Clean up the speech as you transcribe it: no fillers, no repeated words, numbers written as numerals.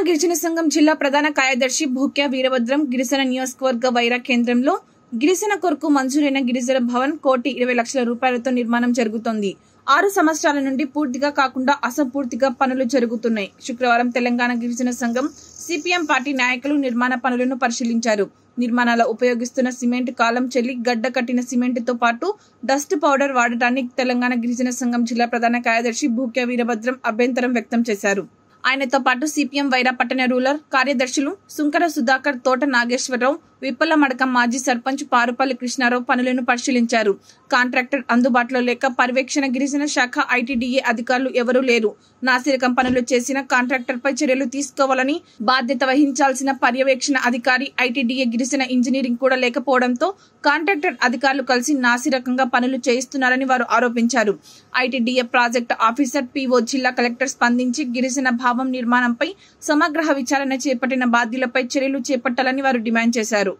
గిరిజన సంఘం జిల్లా ప్రధాన కార్యదర్శి భూక్య వీరభద్రం గిరిజన నియోజకవర్గ వైరా కేంద్రంలో గిరిజన కొరకు మంజూరైన గిరిజన భవన్ 1,20,00,000 రూపాయలతో నిర్మాణం జరుగుతోంది. 6 సంవత్సరాల నుండి పూర్తిగా కాకుండా అసంపూర్తిగా పనులు జరుగుతున్నాయి. శుక్రవారం తెలంగాణ గిరిజన సంఘం సిపిఎం పార్టీ నాయకులు నిర్మాణ పనులను పరిశీలించారు. నిర్మాణాల ఉపయోగిస్తున్న సిమెంట్ కాలం చెల్లి గడ్డ కట్టిన సిమెంట్ తో పాటు డస్ట్ పౌడర్ వాడటానికి తెలంగాణ గిరిజన సంఘం జిల్లా ప్రధాన కార్యదర్శి భూక్య వీరభద్రం అభ్యంతరం వ్యక్తం చేశారు. ఆయనతో పాటు సిపిఎం వైరా పట్టణ రూరల్ కార్యదర్శులు సుంకర సుధాకర్, తోట నాగేశ్వరరావు, విప్పల మడకం మాజీ సర్పంచ్ పారుపల్లి కృష్ణారావు పనులను పరిశీలించారు. కాంట్రాక్టర్ అందుబాటులో లేక పర్యవేక్షణ గిరిజన శాఖ ఐటీడీఏ అధికారులు ఎవరూ లేరు. నాసిరకం పనులు చేసిన కాంట్రాక్టర్ పై చర్యలు తీసుకోవాలని, బాధ్యత వహించాల్సిన పర్యవేక్షణ అధికారి ఐటీడీఏ గిరిజన ఇంజనీరింగ్ కూడా లేకపోవడంతో కాంట్రాక్టర్ అధికారులు కలిసి నాసిరకంగా పనులు చేయిస్తున్నారని వారు ఆరోపించారు. ఐటీడీఏ ప్రాజెక్టు ఆఫీసర్ పీఓ జిల్లా కలెక్టర్ స్పందించి గిరిజన భావం నిర్మాణంపై సమగ్ర విచారణ చేపట్టిన బాధ్యులపై చర్యలు చేపట్టాలని వారు డిమాండ్ చేశారు.